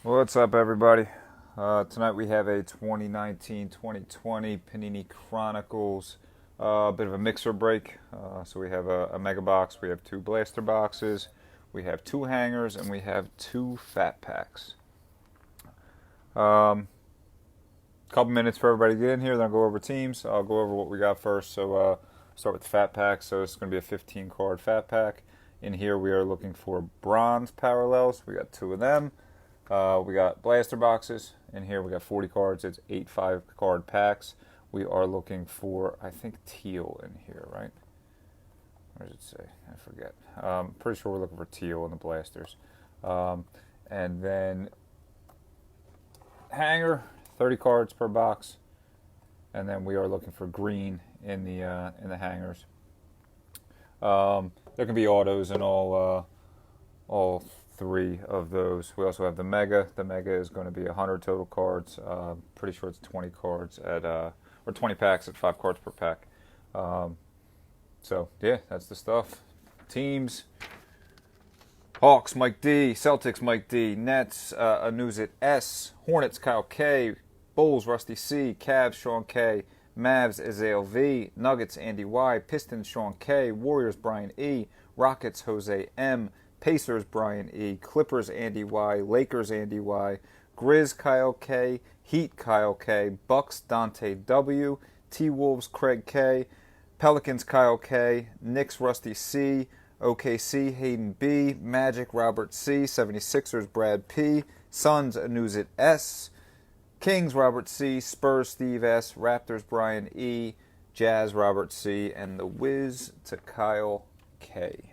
What's up, everybody? Tonight we have a 2019-2020 Panini Chronicles, a bit of a mixer break. So we have a mega box, we have two blaster boxes, we have two hangers, and we have two fat packs. Couple minutes for everybody to get in here, then I'll go over teams. I'll go over what we got first. So start with the fat pack. So it's going to be a 15 card fat pack. In here we are looking for bronze parallels. We got two of them. We got blaster boxes. In here we got 40 cards. It's 8 5-card packs. We are looking for, I think, teal in here, right? What does it say? I forget. Pretty sure we're looking for teal in the blasters. And then hanger, 30 cards per box. And then we are looking for green in the hangers. There can be autos in all three of those. We also have the mega. The mega is going to be 100 total cards. Pretty sure it's 20 cards or 20 packs at 5 cards per pack. So yeah, that's the stuff. Teams: Hawks Mike D, Celtics Mike D, Nets Anuzit S, Hornets Kyle K, Bulls Rusty C, Cavs Sean K, Mavs Azael V, Nuggets Andy Y, Pistons Sean K, Warriors Brian E, Rockets Jose M, Pacers Brian E, Clippers Andy Y, Lakers Andy Y, Grizz Kyle K, Heat Kyle K, Bucks Dante W, T-Wolves Craig K, Pelicans Kyle K, Knicks Rusty C, OKC Hayden B, Magic Robert C, 76ers Brad P, Suns Anuzit S, Kings Robert C, Spurs Steve S, Raptors Brian E, Jazz Robert C, and the Wiz to Kyle K.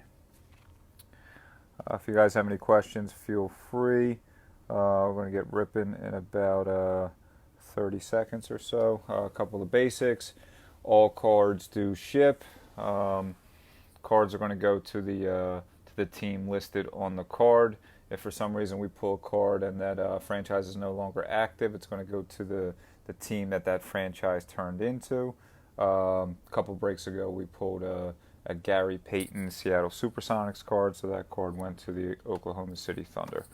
If you guys have any questions, feel free. We're going to get ripping in about 30 seconds or so. A couple of basics. All cards do ship. Cards are going to go to the team listed on the card. If for some reason we pull a card and that franchise is no longer active, it's going to go to the team that franchise turned into. A couple breaks ago, we pulled a Gary Payton Seattle Supersonics card, so that card went to the Oklahoma City Thunder.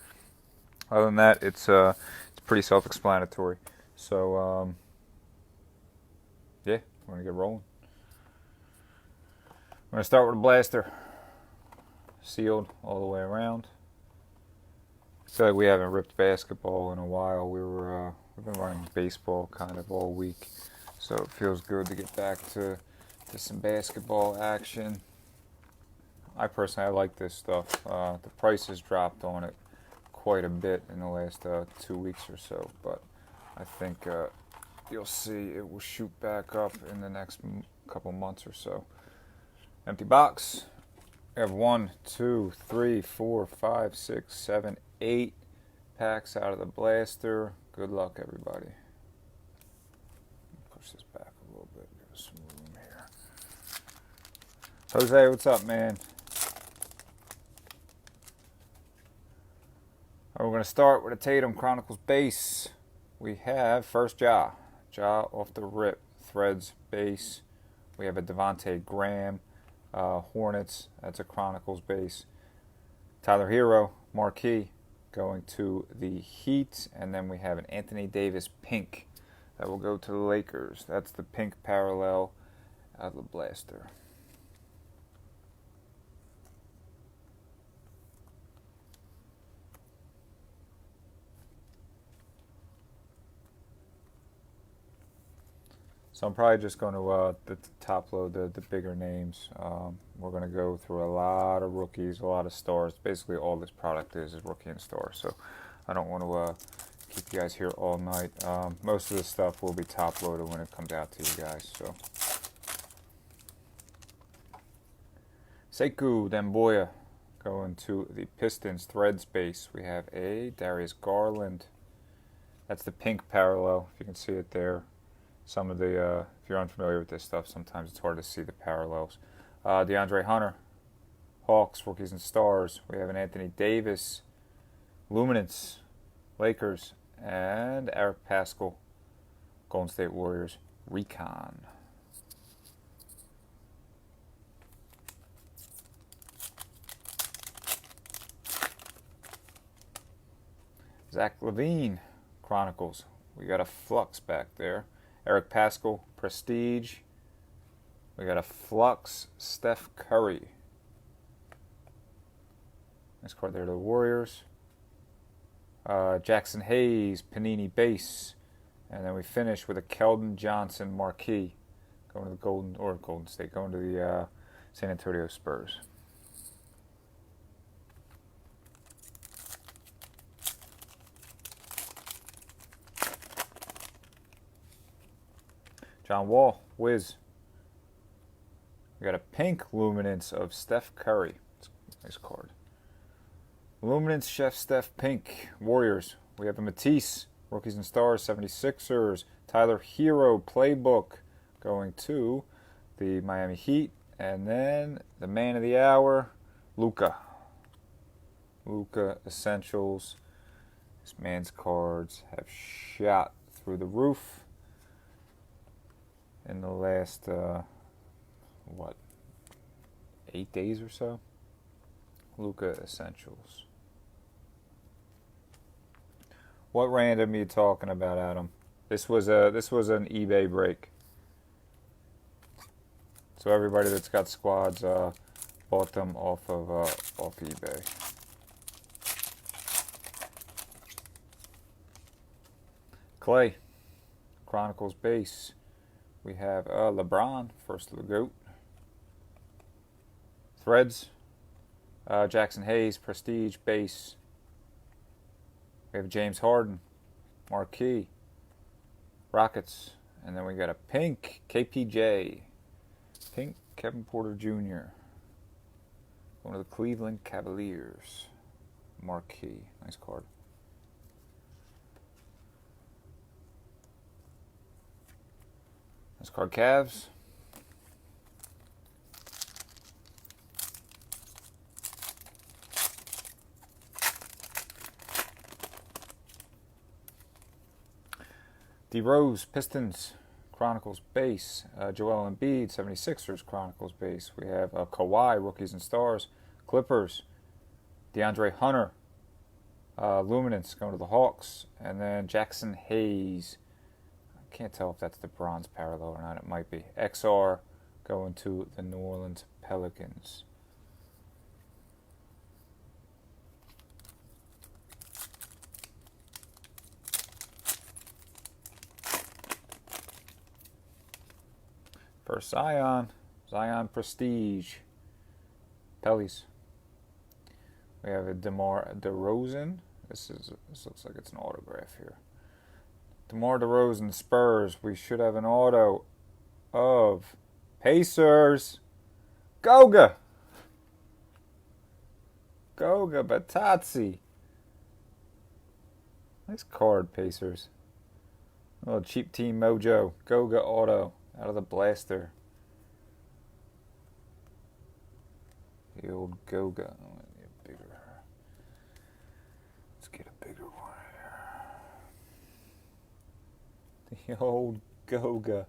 Other than that, it's pretty self-explanatory. So yeah, we're gonna get rolling. We're gonna start with a blaster, sealed all the way around. I feel like we haven't ripped basketball in a while. We've been running baseball kind of all week, so it feels good to get back to some basketball action. I personally like this stuff. The price has dropped on it quite a bit in the last 2 weeks or so, but I think you'll see it will shoot back up in the next couple months or so. Empty box. We have 1, 2, 3, 4, 5, 6, 7, 8 packs out of the blaster. Good luck, everybody. Push this back a little bit. Give us some room here. Jose, what's up, man? We're going to start with a Tatum Chronicles base. We have first Ja off the rip, Threads base. We have a Devontae Graham, Hornets. That's a Chronicles base. Tyler Hero, Marquee, going to the Heat, and then we have an Anthony Davis pink that will go to the Lakers. That's the pink parallel out of the blaster. So I'm probably just going to top load the bigger names. We're going to go through a lot of rookies, a lot of stars. Basically all this product is rookie and star. So I don't want to keep you guys here all night. Most of this stuff will be top loaded when it comes out to you guys. So Sekou Demboya going to the Pistons Threads base. We have a Darius Garland. That's the pink parallel, if you can see it there. Some of the, if you're unfamiliar with this stuff, sometimes it's hard to see the parallels. DeAndre Hunter, Hawks, Rookies and Stars. We have an Anthony Davis, Luminance, Lakers, and Eric Paschall, Golden State Warriors, Recon. Zach LaVine, Chronicles. We got a Flux back there. Eric Paschall, Prestige. We got a Flux, Steph Curry. Nice card there to the Warriors. Jackson Hayes, Panini Base. And then we finish with a Keldon Johnson Marquee. Going to the Golden State, going to the San Antonio Spurs. John Wall, Wiz. We got a pink Luminance of Steph Curry. Nice card. Luminance Chef Steph Pink, Warriors. We have a Matisse, Rookies and Stars, 76ers. Tyler Hero, Playbook, going to the Miami Heat. And then the man of the hour, Luka. Luka Essentials. This man's cards have shot through the roof in the last, 8 days or so? Luka Essentials. What random are you talking about, Adam? This was an eBay break. So everybody that's got squads bought them off eBay. Clay, Chronicles base. We have LeBron, first of the GOAT. Threads, Jackson Hayes, Prestige, base. We have James Harden, Marquee, Rockets. And then we got a pink KPJ, pink Kevin Porter Jr. Going to the Cleveland Cavaliers, Marquee. Nice card. Nice card, Cavs. D Rose, Pistons, Chronicles base. Joel Embiid, 76ers, Chronicles base. We have Kawhi, Rookies and Stars, Clippers. DeAndre Hunter, Luminance, going to the Hawks. And then Jackson Hayes. I can't tell if that's the bronze parallel or not. It might be. XR, going to the New Orleans Pelicans. First Zion Prestige, Pellies. We have a DeMar DeRozan. This looks like it's an autograph here. DeMar DeRozan, Spurs. We should have an auto of Pacers. Goga Batazzi. Nice card, Pacers. A little cheap team mojo. Goga auto. Out of the blaster. The old Goga. Oh, I need a bigger. Let's get a bigger one here. The old Goga.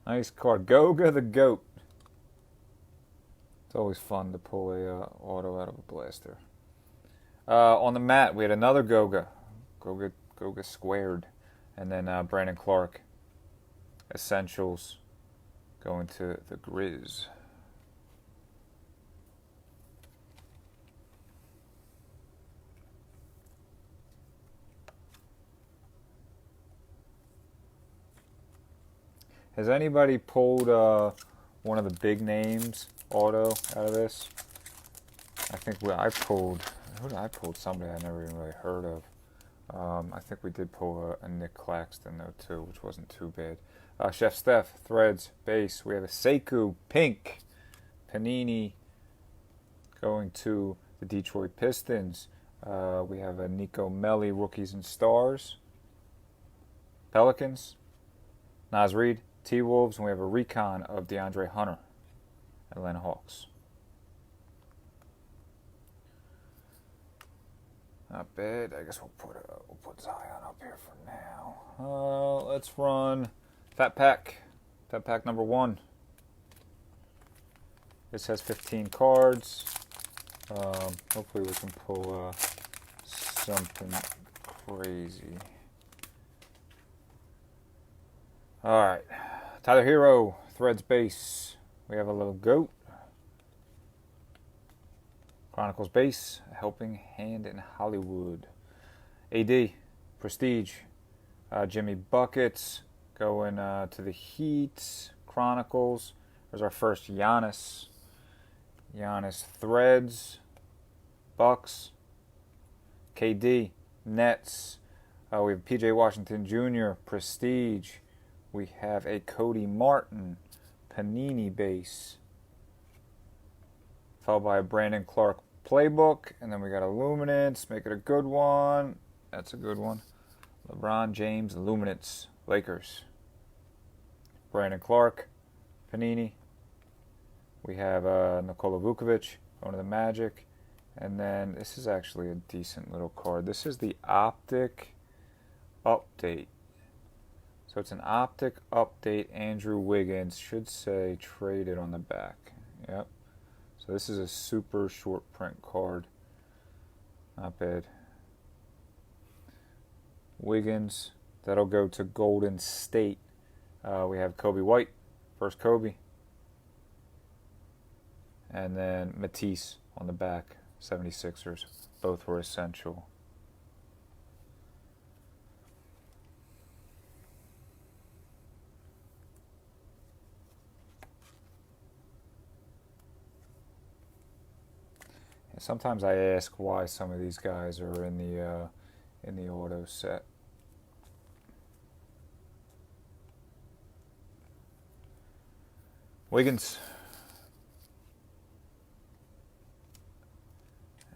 Nice card. Goga the GOAT. It's always fun to pull a auto out of a blaster. On the mat, we had another Goga squared. And then Brandon Clark. Essentials going to the Grizz. Has anybody pulled one of the big names auto out of this? I think I pulled somebody I never even really heard of. I think we did pull a Nick Claxton though too, which wasn't too bad. Chef Steph, Threads, base. We have a Sekou, pink, Panini, going to the Detroit Pistons. We have a Nico Melli, Rookies and Stars, Pelicans, Naz Reid, T-Wolves, and we have a recon of DeAndre Hunter, Atlanta Hawks. Not bad. I guess we'll put Zion up here for now. Let's run Fat Fat pack number 1. This has 15 cards. Hopefully we can pull something crazy. Alright. Tyler Hero, Threads base. We have a little goat. Chronicles base, a helping hand in Hollywood. AD, Prestige. Jimmy Buckets going to the Heat. Chronicles. There's our first Giannis. Giannis Threads. Bucks. KD. Nets. We have PJ Washington Jr. Prestige. We have a Cody Martin Panini base. Followed by a Brandon Clark playbook. And then we got a Luminance. Make it a good one. That's a good one. LeBron James Luminance. Lakers. Brandon Clark. Panini. We have Nikola Vukovic going to the Magic. And then this is actually a decent little card. This is the Optic Update. So it's an Optic Update. Andrew Wiggins should say traded on the back. Yep. So this is a super short print card. Not bad. Wiggins. That'll go to Golden State. We have Kobe White. First Kobe. And then Matisse on the back. 76ers. Both were essential. Sometimes I ask why some of these guys are in the auto set. Wiggins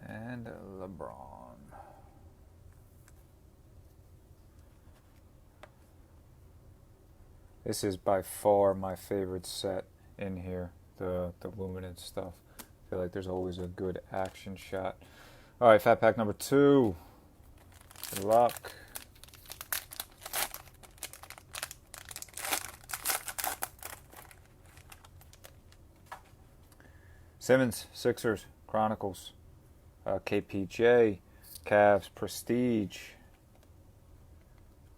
and LeBron. This is by far my favorite set in here, the Luminance stuff. I feel like there's always a good action shot. All right, fat pack number 2. Good luck. Simmons, Sixers, Chronicles. KPJ, Cavs, Prestige.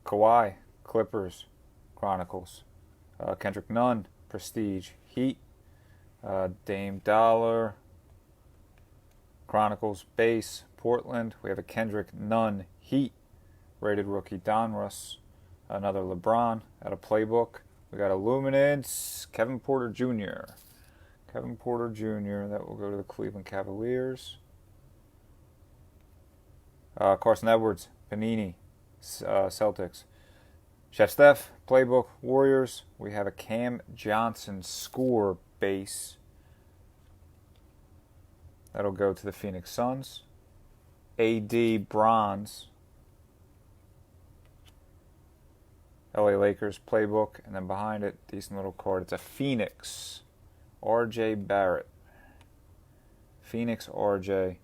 Kawhi, Clippers, Chronicles. Kendrick Nunn, Prestige, Heat. Dame Dollar, Chronicles base, Portland. We have a Kendrick Nunn Heat, rated rookie Donruss. Another LeBron at a playbook. We got a Luminance, Kevin Porter Jr. Kevin Porter Jr. That will go to the Cleveland Cavaliers. Carson Edwards, Panini, Celtics. Chef Steph, playbook, Warriors. We have a Cam Johnson score base. That'll go to the Phoenix Suns. AD bronze. LA Lakers playbook. And then behind it, decent little card. It's a Phoenix. RJ Barrett. Phoenix RJ.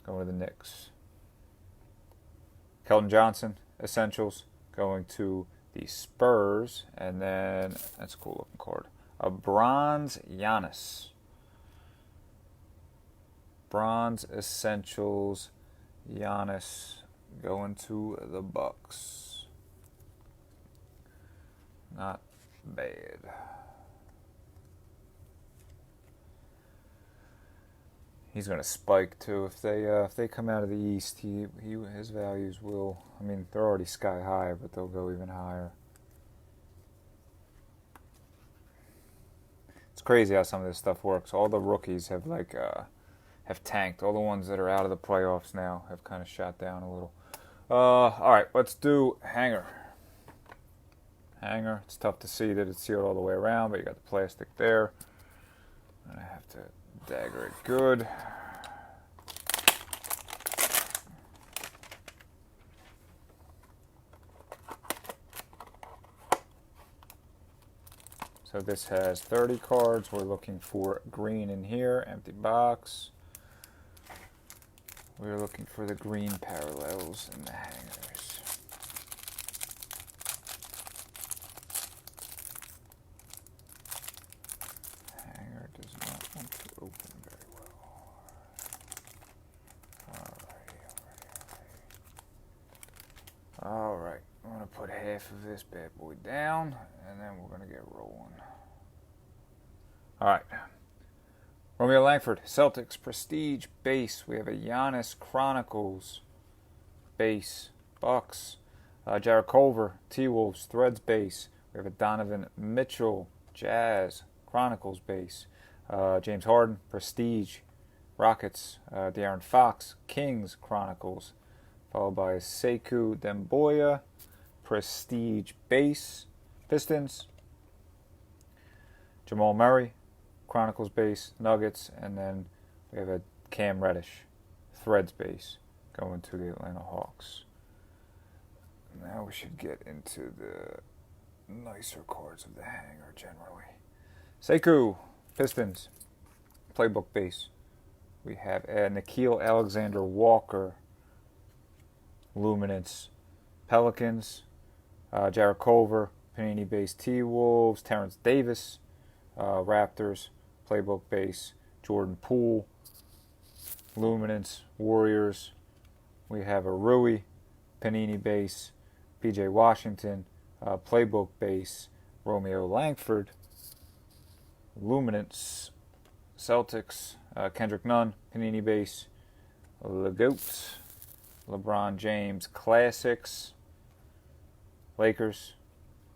Going to the Knicks. Keldon Johnson, Essentials. Going to the Spurs. And then, that's a cool looking card. A bronze Giannis. Bronze Essentials Giannis going to the Bucks. Not bad. He's going to spike too if they come out of the East. His values will. I mean, they're already sky high, but they'll go even higher. It's crazy how some of this stuff works. All the rookies have have tanked. All the ones that are out of the playoffs now have kind of shot down a little. All right, let's do hanger. Hanger. It's tough to see that it's sealed all the way around, but you got the plastic there. I have to dagger it good. So this has 30 cards. We're looking for green in here. Empty box. We're looking for the green parallels in the hangers. Alright, I'm going to put half of this bad boy down, and then we're going to get rolling. Alright. Romeo Langford, Celtics, Prestige, base. We have a Giannis Chronicles, base. Bucks. Jarrett Culver, T-Wolves, Threads, base. We have a Donovan Mitchell, Jazz, Chronicles, base. James Harden, Prestige, Rockets. De'Aaron Fox, Kings, Chronicles. Followed by Sekou Demboya, Prestige, base. Pistons. Jamal Murray, Chronicles, base. Nuggets. And then we have a Cam Reddish, Threads, base, going to the Atlanta Hawks. Now we should get into the nicer cards of the hanger generally. Sekou, Pistons, playbook base. We have Nickeil Alexander-Walker, Luminance, Pelicans. Jarrett Culver, Panini base. T-Wolves, Terrence Davis, Raptors, playbook base. Jordan Poole, Luminance, Warriors. We have a Rui, Panini base. PJ Washington, playbook base. Romeo Langford, Luminance, Celtics. Kendrick Nunn, Panini base. LeGoat, LeBron James, Classics. Lakers.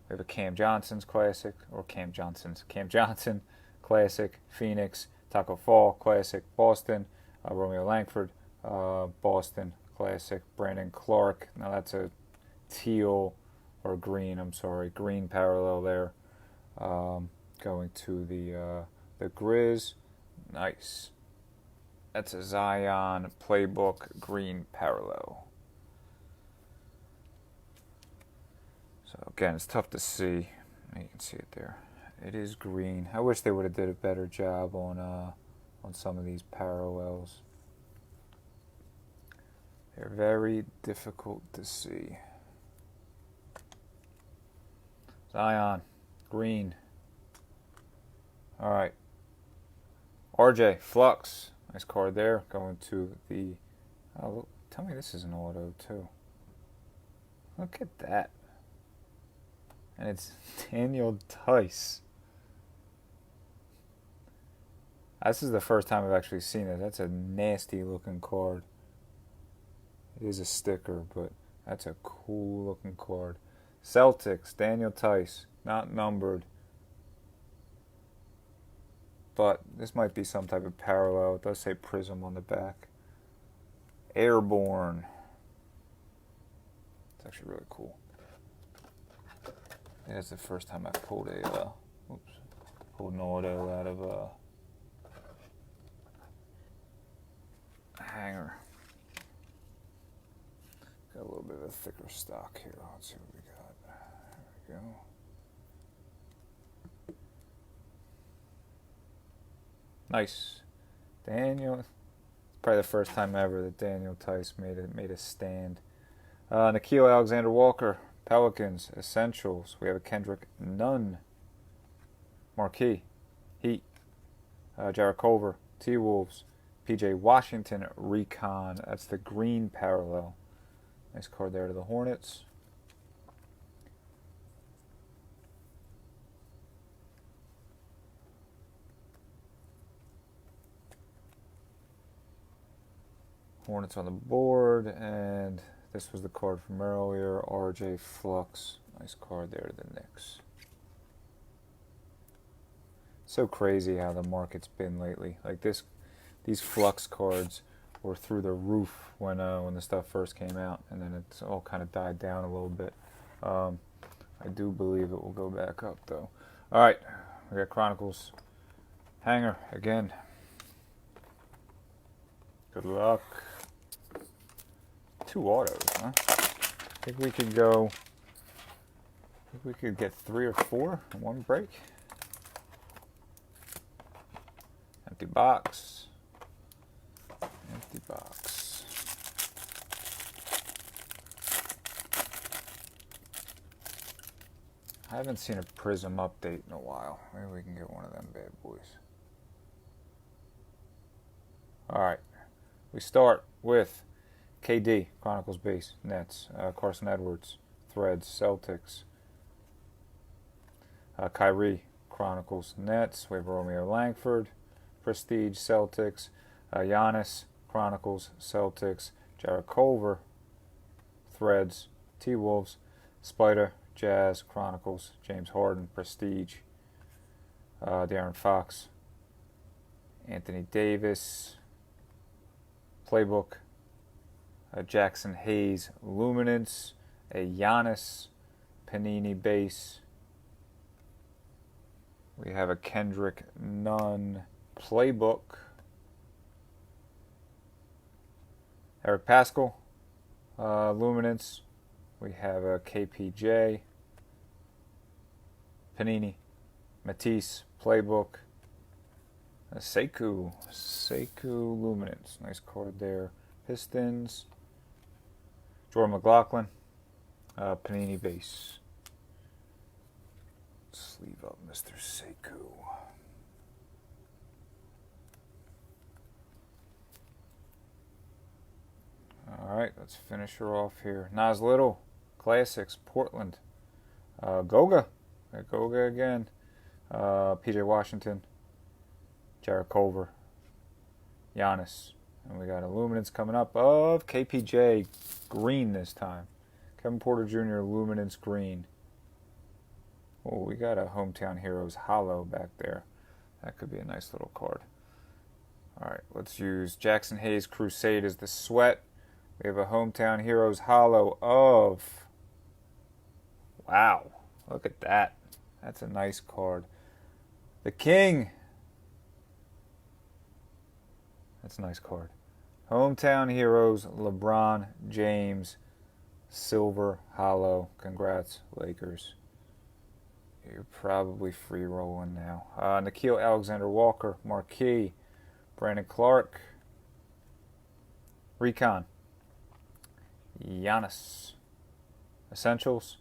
We have a Cam Johnson's Classic, or Cam Johnson Classic. Phoenix, Taco Fall Classic. Boston, Romeo Langford, Boston Classic. Brandon Clark. Now that's a teal or green. Green parallel there. Going to the Grizz. Nice. That's a Zion playbook green parallel. So again, it's tough to see. You can see it there. It is green. I wish they would have did a better job on some of these parallels. They're very difficult to see. Zion, green. All right. RJ, Flux. Nice card there. Going to the... Oh, tell me this is an auto, too. Look at that. And it's Daniel Tice. This is the first time I've actually seen it. That's a nasty-looking card. It is a sticker, but that's a cool-looking card. Celtics, Daniel Tice, not numbered. But this might be some type of parallel. It does say Prism on the back. Airborne. It's actually really cool. Yeah, it's the first time I pulled an auto out of a hanger. Got a little bit of a thicker stock here. Let's see what we got. There we go. Nice. Daniel. It's probably the first time ever that Daniel Tice made a stand. Nickeil Alexander-Walker, Pelicans, Essentials. We have a Kendrick Nunn, Marquee, Heat. Jarrett Culver, T-Wolves. PJ Washington, Recon. That's the green parallel. Nice card there to the Hornets. Hornets on the board, and this was the card from earlier, RJ Flux. Nice card there to the Knicks. So crazy how the market's been lately. Like these Flux cards were through the roof when the stuff first came out, and then it's all kind of died down a little bit. I do believe it will go back up though. All right, we got Chronicles hanger again. Good luck. 2 autos, huh? I think we could go. I think we could get 3 or 4 in one break. Empty box. Empty box. I haven't seen a Prism update in a while. Maybe we can get one of them bad boys. All right. We start with KD, Chronicles base, Nets. Carson Edwards, Threads, Celtics. Kyrie, Chronicles, Nets. We have Romeo Langford, Prestige, Celtics. Giannis, Chronicles, Celtics. Jarrett Culver, Threads, T-Wolves. Spider, Jazz, Chronicles. James Harden, Prestige. De'Aaron Fox. Anthony Davis, Playbook. Jackson Hayes, Luminance. A Giannis, Panini base. We have a Kendrick Nunn Playbook. Eric Paschall, Luminance. We have a KPJ. Panini. Matisse Playbook. Sekou Luminance. Nice card there. Pistons. Jordan McLaughlin. Panini base. Sleeve up Mr. Sekou. Alright, let's finish her off here. Nas Little, Classics, Portland. Goga again. PJ Washington. Jarrett Culver. Giannis. And we got a Luminance coming up of KPJ Green this time. Kevin Porter Jr. Luminance Green. Oh, we got a Hometown Heroes Hollow back there. That could be a nice little card. Alright, let's use Jackson Hayes Crusade as the sweat. We have a Hometown Heroes Hollow of... Wow, look at that. That's a nice card. The King. That's a nice card. Hometown Heroes, LeBron James, Silver Hollow. Congrats, Lakers. You're probably free rolling now. Nickeil Alexander-Walker, Marquee, Brandon Clark, Recon, Giannis, Essentials,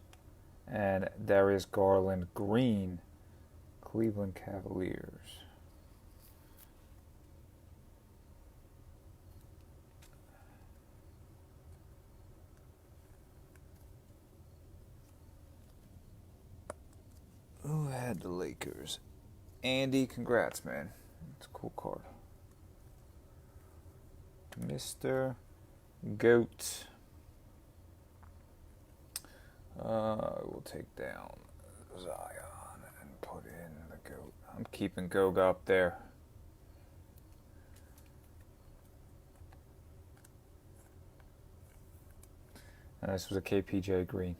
and Darius Garland Green, Cleveland Cavaliers. Who had the Lakers? Andy, congrats, man. It's a cool card. Mr. Goat. We'll take down Zion and put in the Goat. I'm keeping Goga up there. And this was a KPJ Green.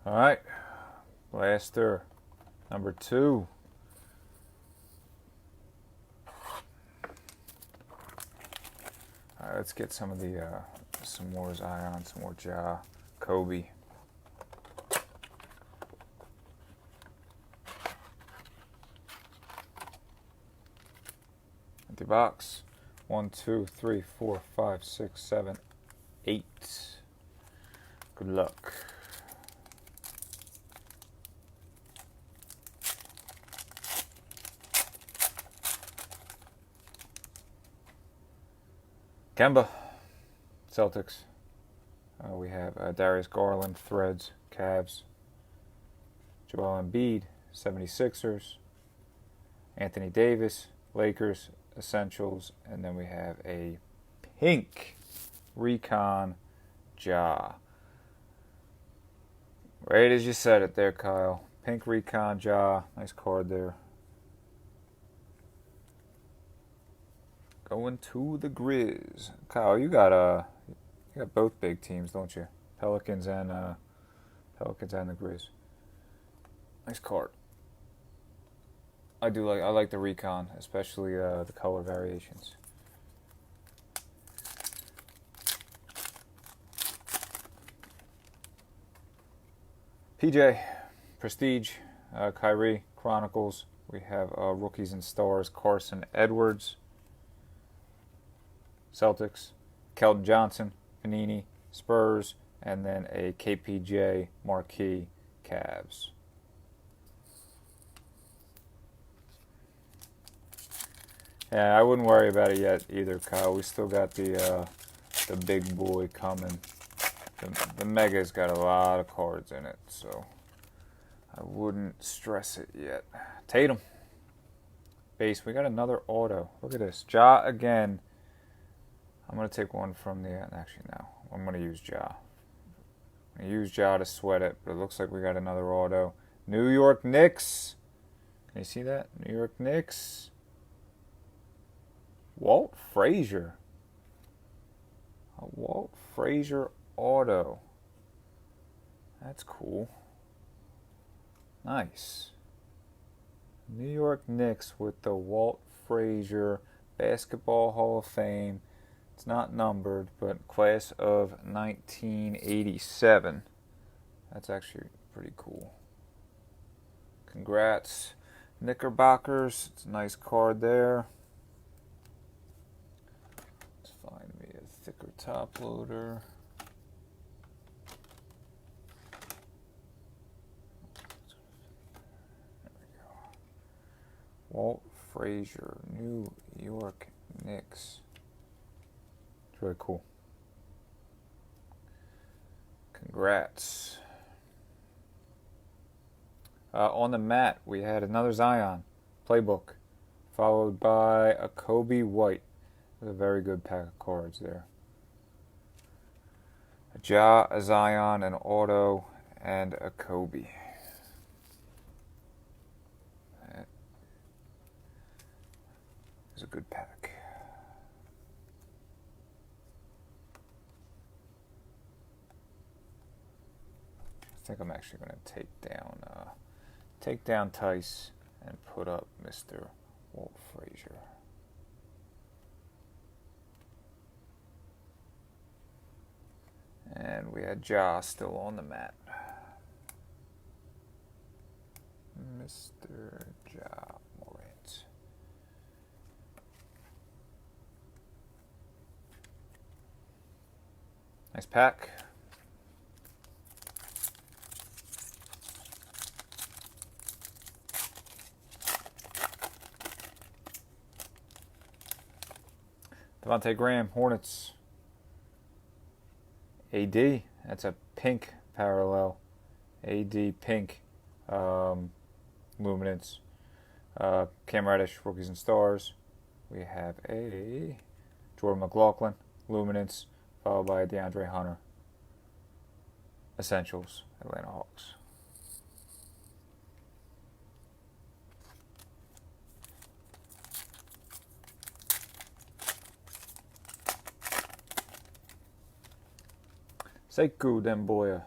Alright, Blaster number 2. Alright, let's get some of the, some more Zion, some more Ja, Kobe. Empty box. 1, 2, 3, 4, 5, 6, 7, 8. Good luck. Kemba, Celtics. We have Darius Garland, Threads, Cavs. Joel Embiid, 76ers. Anthony Davis, Lakers, Essentials. And then we have a pink Recon Ja. Right as you said it there, Kyle. Pink Recon Ja. Nice card there. Going to the Grizz. Kyle, you got both big teams, don't you? Pelicans and the Grizz. Nice card. I like the Recon, especially the color variations. PJ, Prestige, Kyrie, Chronicles. We have Rookies and Stars, Carson Edwards. Celtics, Keldon Johnson, Panini, Spurs, and then a KPJ Marquee, Cavs. Yeah, I wouldn't worry about it yet either, Kyle. We still got the big boy coming. The Mega's got a lot of cards in it, so I wouldn't stress it yet. Tatum. Base. We got another auto. Look at this. Ja again. I'm going to take one from the... Actually, no. I'm going to use Ja. I'm going to use Ja to sweat it, but it looks like we got another auto. New York Knicks. Can you see that? New York Knicks. Walt Frazier. A Walt Frazier auto. That's cool. Nice. New York Knicks with the Walt Frazier Basketball Hall of Fame. It's not numbered, but class of 1987. That's actually pretty cool. Congrats, Knickerbockers. It's a nice card there. Let's find me a thicker top loader. There we go. Walt Frazier, New York Knicks. It's really cool. Congrats. On the mat, we had another Zion playbook, followed by a Kobe White. A very good pack of cards there. A Ja, a Zion, an auto, and a Kobe. That is a good pack. I think I'm actually going to take down Tice and put up Mr. Walt Frazier. And we had Ja still on the mat. Mr. Ja Morant. Nice pack. Devontae Graham, Hornets. AD, that's a pink parallel. AD pink luminance. Cam Reddish, Rookies and Stars. We have a Jordan McLaughlin, luminance, followed by a DeAndre Hunter. Essentials, Atlanta Hawks. Sekou Demboya,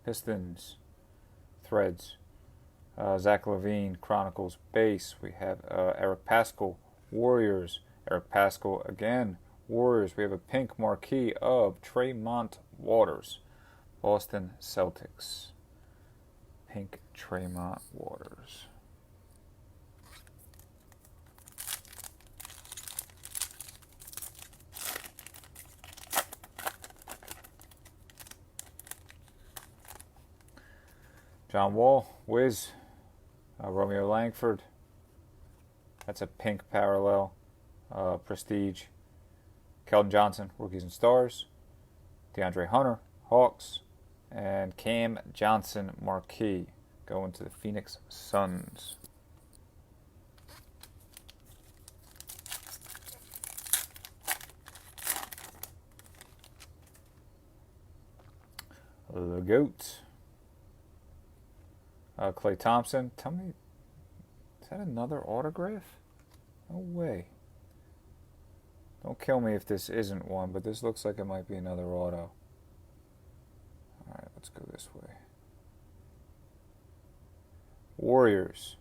Pistons, Threads. Zach LaVine, Chronicles, Base. We have Eric Paschall, Warriors. Eric Paschall again, Warriors. We have a pink marquee of Tremont Waters, Boston Celtics. Pink Tremont Waters. John Wall, Wiz, Romeo Langford. That's a pink parallel. Prestige. Keldon Johnson, Rookies and Stars. DeAndre Hunter, Hawks. And Cam Johnson, Marquee, going to the Phoenix Suns. The GOAT. Klay Thompson. Tell me, is that another autograph? No way. Don't kill me if this isn't one, but this looks like it might be another auto. Alright, let's go this way. Warriors.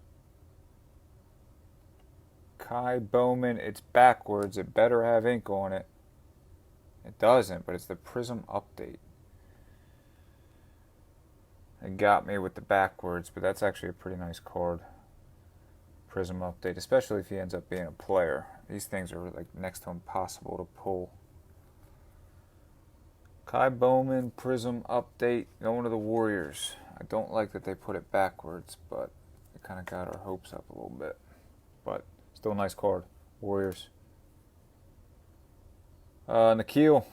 Kai Bowman. It's backwards. It better have ink on it. It doesn't, but it's the Prism update. It got me with the backwards, but that's actually a pretty nice card. Prism update, especially if he ends up being a player. These things are like next to impossible to pull. Kai Bowman, Prism update, going to the Warriors. I don't like that they put it backwards, but it kind of got our hopes up a little bit. But still a nice card. Warriors. Nikhil,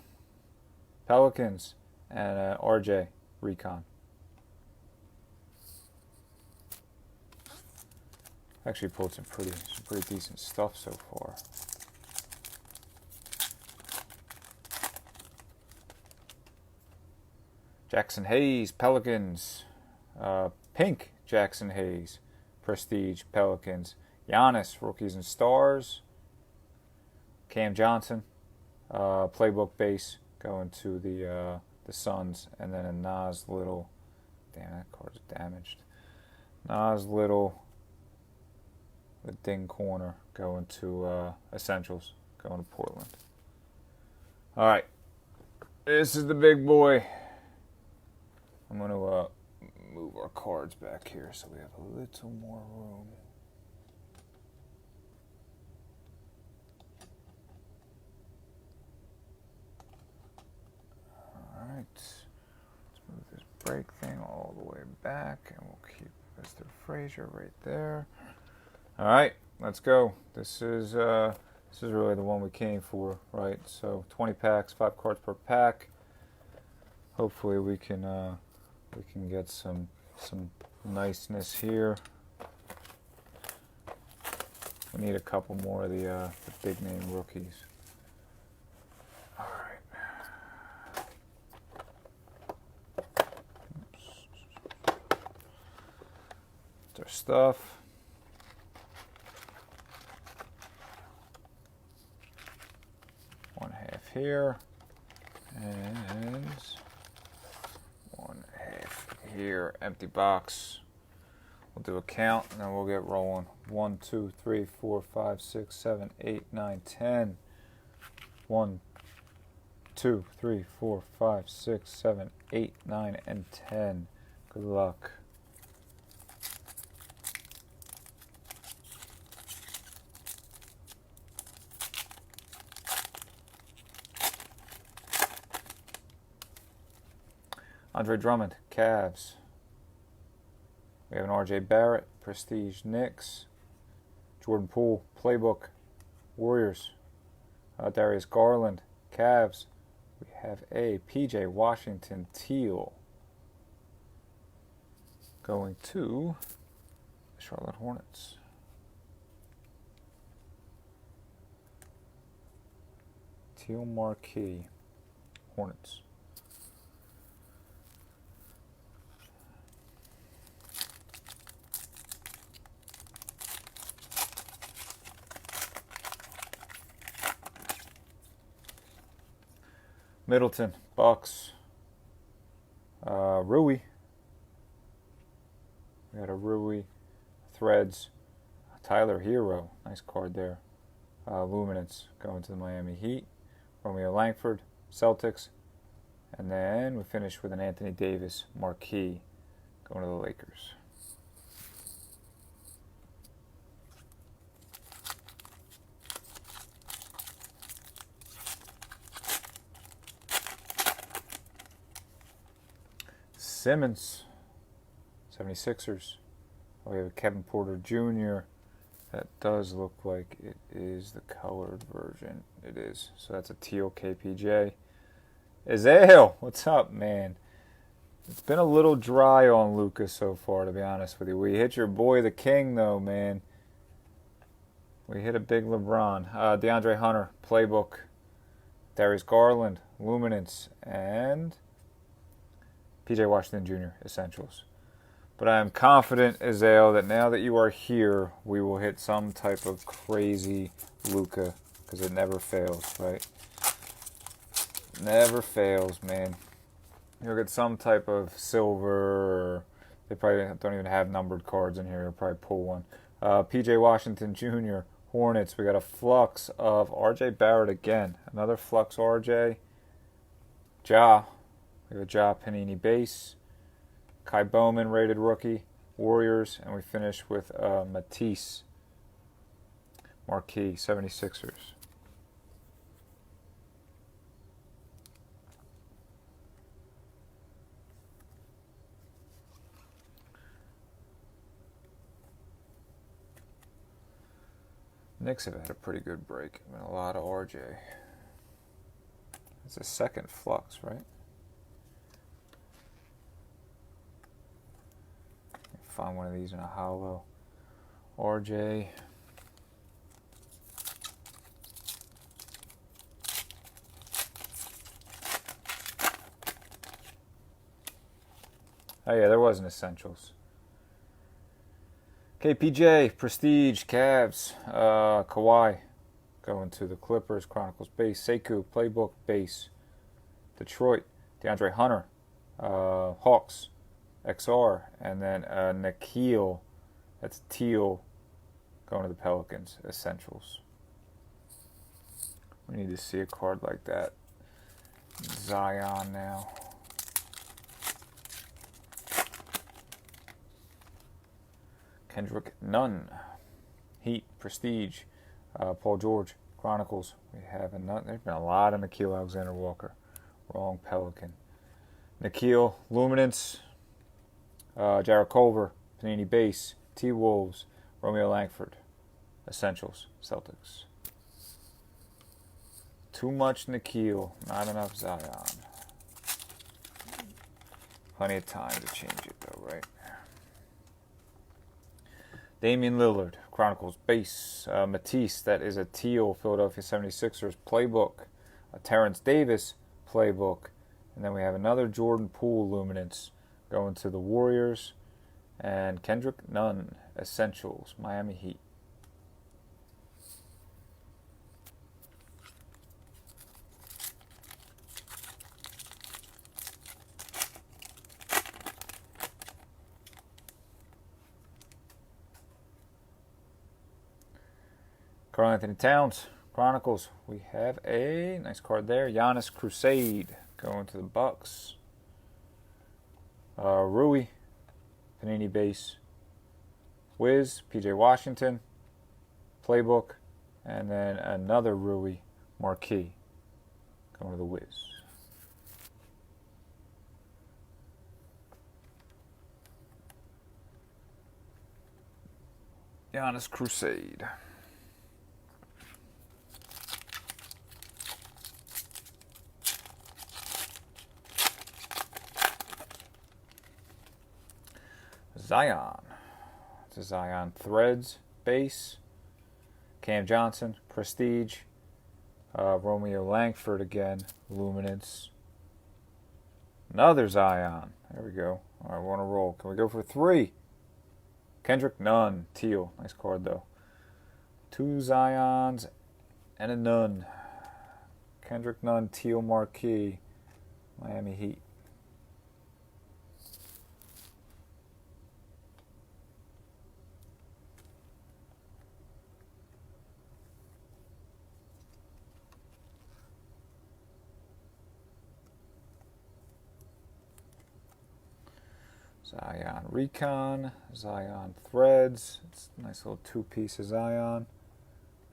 Pelicans, and RJ, Recon. Actually pulled some pretty decent stuff so far. Jackson Hayes, Pelicans. Pink Jackson Hayes, Prestige, Pelicans. Giannis, Rookies and Stars. Cam Johnson, Playbook base, going to the Suns. And then a Nas Little. Damn, that card's damaged. Nas Little, the ding corner, going to Essentials, going to Portland. All right, this is the big boy. I'm going to move our cards back here so we have a little more room. All right, let's move this break thing all the way back, and we'll keep Mr. Frazier right there. All right, let's go. This is really the one we came for, right? So 20 packs, 5 cards per pack. Hopefully we can get some niceness here. We need a couple more of the big name rookies. All right. Their stuff. One half here, and one half here. Empty box. We'll do a count, and then we'll get rolling. 1, 2, 3, 4, 5, 6, 7, 8, 9, 10. 1, 2, 3, 4, 5, 6, 7, 8, 9, and 10. Good luck. Andre Drummond, Cavs. We have an RJ Barrett, Prestige, Knicks. Jordan Poole, Playbook, Warriors. Darius Garland, Cavs. We have a PJ Washington, Teal. Going to the Charlotte Hornets. Teal Marquee, Hornets. Middleton, Bucks. Rui. We got a Rui. Threads. Tyler Hero. Nice card there. Luminance going to the Miami Heat. Romeo Langford, Celtics. And then we finish with an Anthony Davis Marquee going to the Lakers. Simmons, 76ers. We have a Kevin Porter Jr. That does look like it is the colored version. It is. So that's a teal KPJ. Azale, what's up, man? It's been a little dry on Lucas so far, to be honest with you. We hit your boy the King, though, man. We hit a big LeBron. DeAndre Hunter, Playbook. Darius Garland, Luminance, and PJ Washington Jr., Essentials. But I am confident, Azale, that now that you are here, we will hit some type of crazy Luka, because it never fails, right? Never fails, man. You'll get some type of silver, or they probably don't even have numbered cards in here. You'll probably pull one. PJ Washington Jr., Hornets. We got a flux of RJ Barrett again. Another flux RJ. Ja. We have a Ja Panini base. Kai Bowman rated rookie. Warriors. And we finish with Matisse Marquee 76ers. Knicks have had a pretty good break. I mean, a lot of RJ. It's a second flux, right? Find one of these in a hollow. RJ. Oh yeah, there was an Essentials. KPJ, Prestige, Cavs, Kawhi, going to the Clippers, Chronicles base, Sekou, Playbook base, Detroit, DeAndre Hunter, Hawks, XR, and then Nikhil, that's Teal, going to the Pelicans, Essentials. We need to see a card like that. Zion now. Kendrick Nunn, Heat, Prestige, Paul George, Chronicles. We have there's been a lot of Nikhil Alexander Walker. Wrong Pelican. Nikhil, Luminance, Jarrett Culver, Panini Base, T-Wolves, Romeo Langford, Essentials, Celtics. Too much Nikhil, not enough Zion. Plenty of time to change it though, right? Damian Lillard, Chronicles base, Matisse, that is a teal, Philadelphia 76ers playbook, Terrence Davis playbook, and then we have another Jordan Poole Luminance going to the Warriors, and Kendrick Nunn, Essentials, Miami Heat. Karl Anthony Towns, Chronicles. We have a nice card there. Giannis Crusade going to the Bucks. Rui, Panini base. Wiz, PJ Washington, Playbook, and then another Rui Marquee going to the Wiz. Giannis Crusade. Zion. It's a Zion Threads base. Cam Johnson, Prestige. Romeo Langford again, Luminance. Another Zion. There we go. All right, we're on a roll. Can we go for 3? Kendrick Nunn, Teal. Nice card though. 2 Zions and a Nunn. Kendrick Nunn, Teal Marquee, Miami Heat. Zion Recon, Zion Threads. It's a nice little 2-piece of Zion.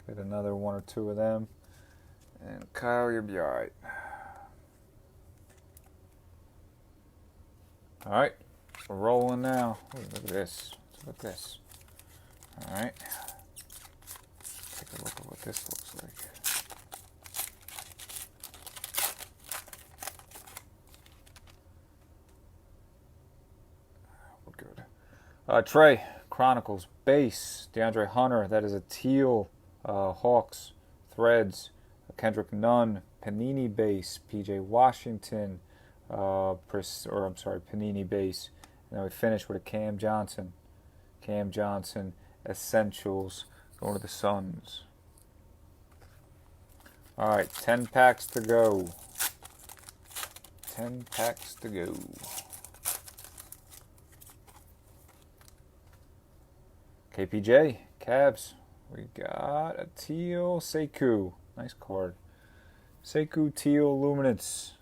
Get another 1 or 2 of them. And Kyle, you'll be alright. Alright, we're rolling now. Ooh, look at this. Look at this. Alright. Take a look at what this looks like. Trey, Chronicles, base, DeAndre Hunter, that is a teal, Hawks, Threads, Kendrick Nunn, Panini base, PJ Washington, Panini base, and then we finish with a Cam Johnson, Essentials, going to the Suns. All right, 10 packs to go. 10 packs to go. KPJ, Cavs. We got a teal Sekou. Nice card. Sekou Teal Luminance.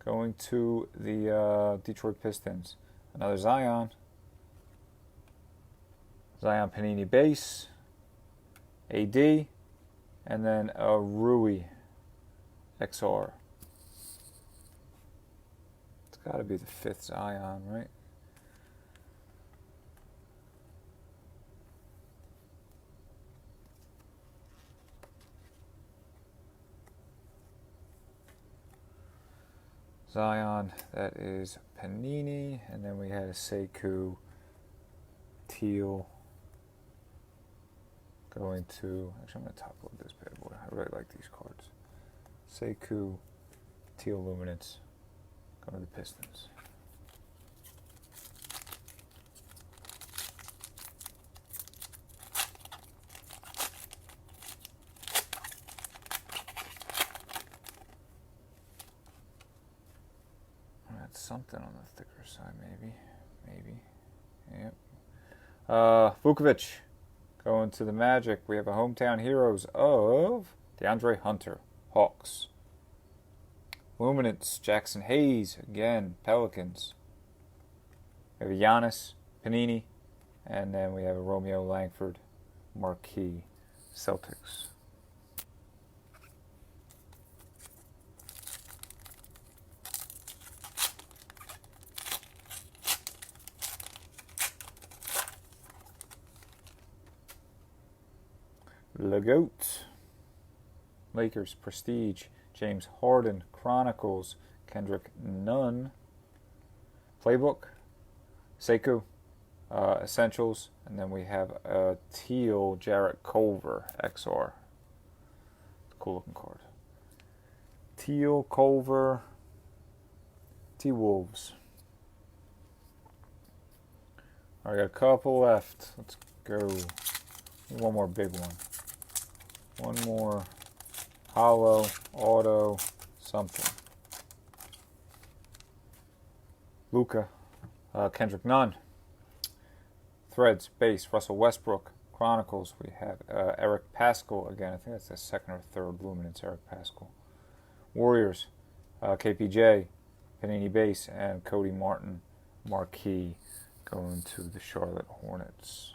Going to the Detroit Pistons. Another Zion. Zion Panini base. AD. And then a Rui XR. It's got to be the 5th Zion, right? Zion, that is Panini. And then we had a Sekou teal going to, actually I'm going to top load this bad boy. I really like these cards. Sekou teal luminance going to the Pistons. That's something on the thicker side, maybe. Yep. Vukovic going to the Magic. We have a hometown heroes of DeAndre Hunter, Hawks. Luminance, Jackson Hayes, again, Pelicans. We have a Giannis, Panini, and then we have a Romeo Langford, Marquee, Celtics. LeGoat, Lakers, Prestige, James Harden, Chronicles, Kendrick Nunn, Playbook, Sekou, Essentials, and then we have a teal Jarrett Culver, XR. Cool looking card. Teal Culver, T-Wolves. All right, got a couple left. Let's go. One more big one. One more hollow, auto, something. Luka, Kendrick Nunn. Threads, base, Russell Westbrook. Chronicles, we have Eric Paschall again. I think that's the second or third Luminance, Eric Paschall. Warriors, KPJ, Panini base, and Cody Martin, Marquee, going to the Charlotte Hornets.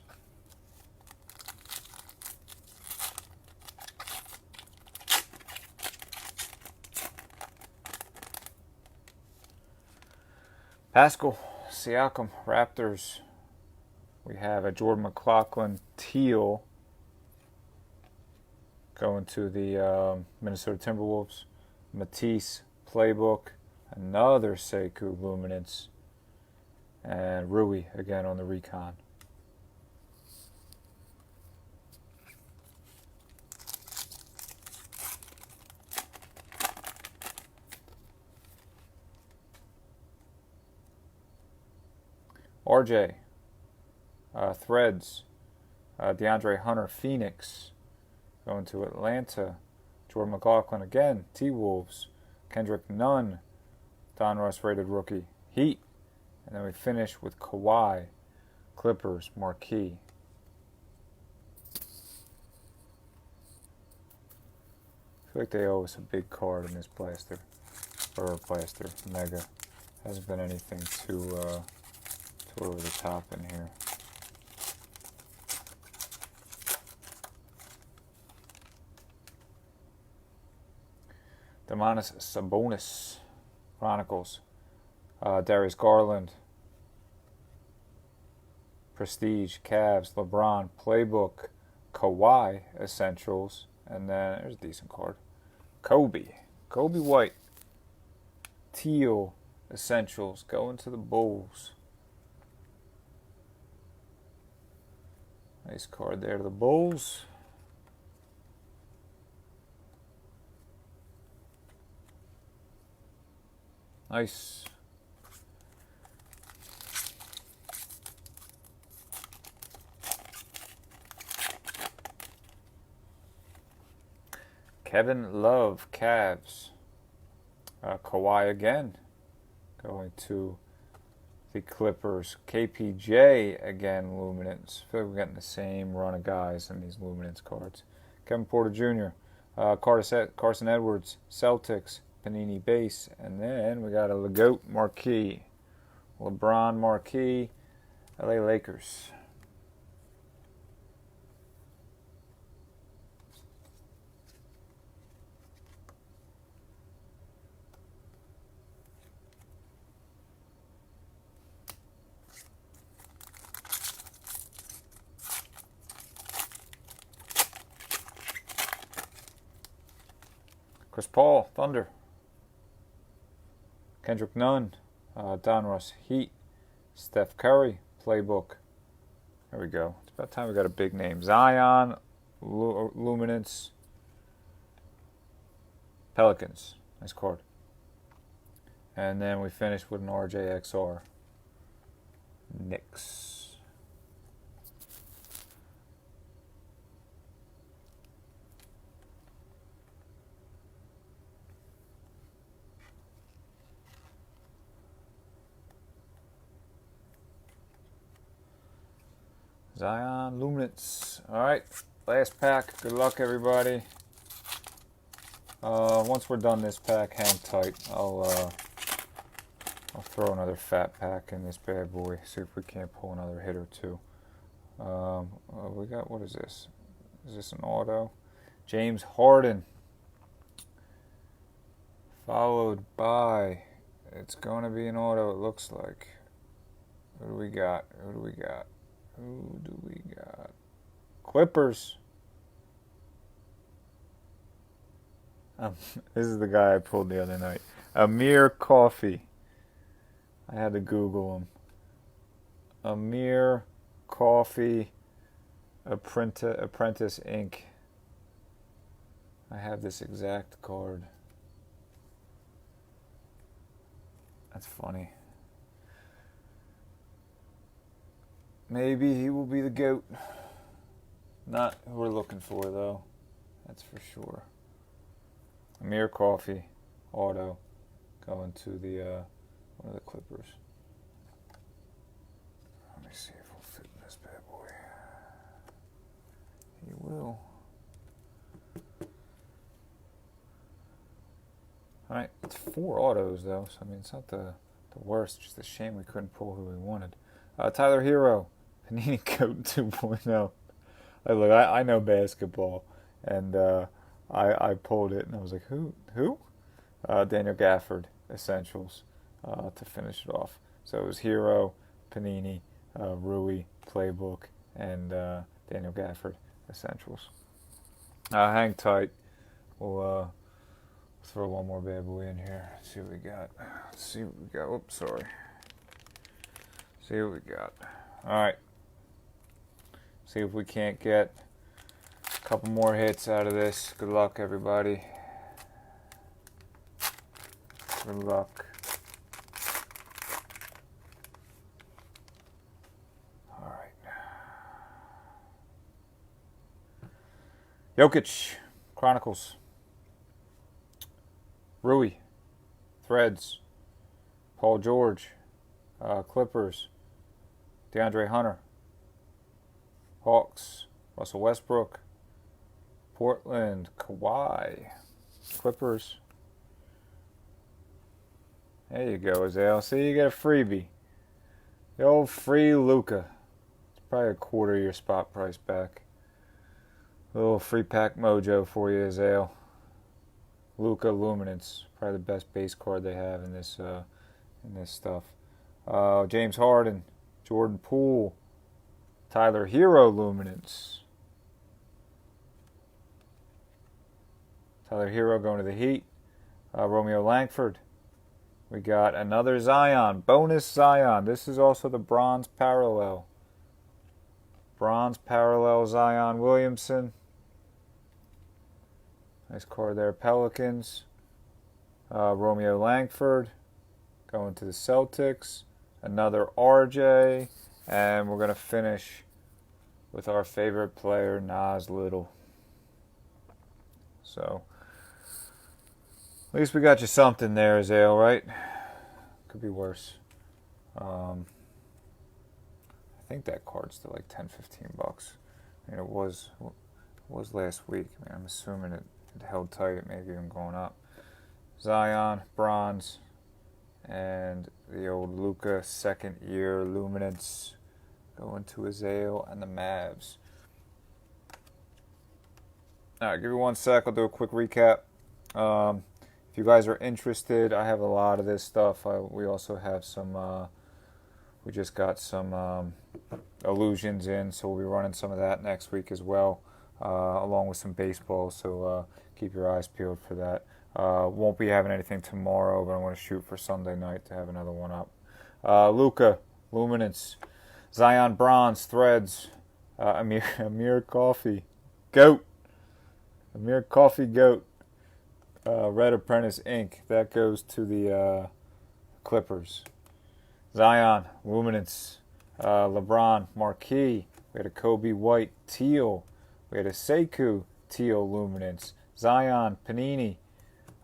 Paschall, Siakam, Raptors. We have a Jordan McLaughlin teal going to the Minnesota Timberwolves. Matisse, Playbook, another Sekou Luminance, and Rui again on the Recon. RJ, Threads, DeAndre Hunter, Phoenix, going to Atlanta. Jordan McLaughlin again, T-Wolves. Kendrick Nunn, Donruss rated rookie, Heat. And then we finish with Kawhi, Clippers, Marquee. I feel like they owe us a big card in this blaster, or blaster, mega. Hasn't been anything too over the top in here. Domantas Sabonis, Chronicles, Darius Garland, Prestige, Cavs, LeBron, Playbook, Kawhi, Essentials, and then there's a decent card. Kobe White, Teal, Essentials, going to the Bulls. Nice card there to the Bulls. Nice. Kevin Love, Cavs. Kawhi again, going to the Clippers. KPJ again, Luminance. I feel like we're getting the same run of guys in these Luminance cards. Kevin Porter Jr., Carson Edwards, Celtics, Panini base, and then we got a LeGoat Marquee, LeBron Marquee, LA Lakers. Chris Paul, Thunder. Kendrick Nunn, Donruss Heat, Steph Curry, Playbook. There we go. It's about time we got a big name. Zion, Luminance, Pelicans. Nice card. And then we finish with an RJXR. Knicks. Zion, Luminance. Alright, last pack. Good luck, everybody. Once we're done this pack, hang tight. I'll throw another fat pack in this bad boy. See if we can't pull another hit or two. We got, what is this? Is this an auto? James Harden. Followed by, it's going to be an auto, it looks like. Who do we got? Who do we got? Who do we got? Clippers. This is the guy I pulled the other night. Amir Coffee. I had to Google him. Amir Coffee, Apprentice Inc. I have this exact card. That's funny. Maybe he will be the GOAT. Not who we're looking for, though. That's for sure. Amir Coffee, auto, going to the one of the Clippers. Let me see if he'll fit in this bad boy. He will. Alright, it's 4 autos, though, so I mean, it's not the worst. Just a shame we couldn't pull who we wanted. Tyler Hero, Panini Coat 2.0. Look, I know basketball, and I pulled it, and I was like, who? Daniel Gafford, Essentials, to finish it off. So it was Hero, Panini, Rui, Playbook, and Daniel Gafford, Essentials. Hang tight. We'll throw one more bad boy in here. See what we got. Oops, sorry. See what we got. Alright. See if we can't get a couple more hits out of this. Good luck, everybody. Good luck. Alright. Jokic, Chronicles. Rui, Threads. Paul George, Clippers. DeAndre Hunter, Hawks, Russell Westbrook, Portland, Kawhi, Clippers. There you go, Azale. See, you got a freebie. The old free Luka. It's probably a quarter of your spot price back. A little free pack mojo for you, Azale. Luka Luminance, probably the best base card they have in this stuff. James Harden, Jordan Poole, Tyler Hero Luminance. Tyler Hero going to the Heat. Romeo Langford. We got another Zion, bonus Zion. This is also the bronze parallel. Bronze parallel Zion Williamson. Nice card there. Pelicans. Romeo Langford going to the Celtics. Another RJ. And we're going to finish with our favorite player, Nas Little. So, at least we got you something there, Azale, right? Could be worse. I think that card's still like $10-15. I mean, it was last week. I mean, I'm assuming it held tight. It maybe even going up. Zion, bronze, and the old Luka second year Luminance going to Azale and the Mavs. All right, give me 1 sec. I'll do a quick recap. If you guys are interested, I have a lot of this stuff. We also have some. We just got some illusions in, so we'll be running some of that next week as well, along with some baseball. So keep your eyes peeled for that. Won't be having anything tomorrow, but I'm going to shoot for Sunday night to have another one up. Luca, Luminance, Zion Bronze, Threads, Amir Coffee, Goat, Amir Coffee Goat, Red Apprentice Ink. That goes to the Clippers. Zion, Luminance, LeBron, Marquee. We had a Kobe White, Teal. We had a Sekou, Teal Luminance. Zion, Panini.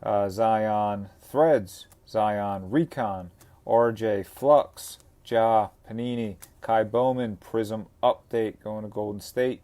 Zion, Threads. Zion, Recon. RJ, Flux. Ja, Panini. Kai Bowman, Prism Update going to Golden State.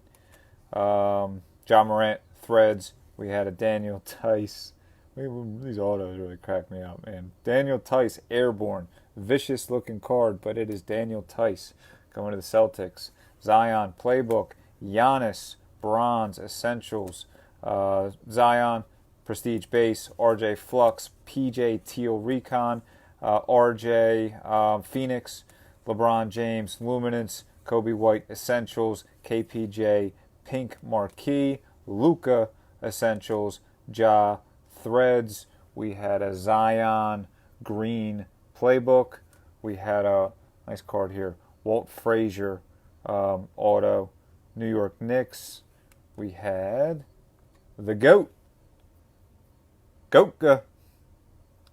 Ja Morant, Threads. We had a Daniel Tice. These autos really crack me up, man. Daniel Tice, Airborne. Vicious looking card, but it is Daniel Tice going to the Celtics. Zion, Playbook. Giannis, Bronze, Essentials. Zion, Prestige Base. RJ, Flux. PJ, Teal, Recon. RJ, Phoenix. LeBron James, Luminance. Kobe White, Essentials. KPJ, Pink Marquee. Luca, Essentials. Ja, Threads. We had a Zion Green Playbook. We had a nice card here. Walt Frazier Auto. New York Knicks. We had the GOAT. Goatka.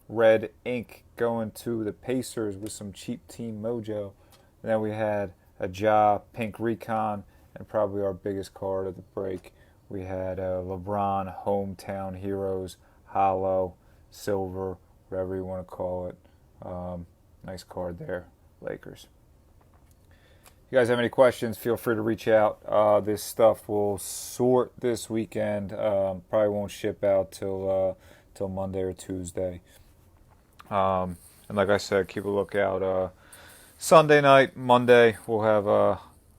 Red ink going to the Pacers with some cheap team mojo. And then we had a Ja Pink Recon, and probably our biggest card of the break. We had LeBron Hometown Heroes Hollow Silver, whatever you want to call it. Nice card there, Lakers. If you guys have any questions, feel free to reach out. This stuff will sort this weekend. Probably won't ship out till Monday or Tuesday. And like I said, keep a lookout. Sunday night, Monday, we'll have.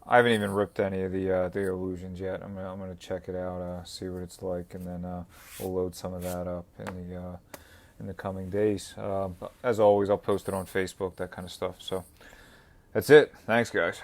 I haven't even ripped any of the illusions yet. I'm gonna check it out, see what it's like, and then we'll load some of that up in the coming days. As always, I'll post it on Facebook, that kind of stuff. So that's it. Thanks, guys.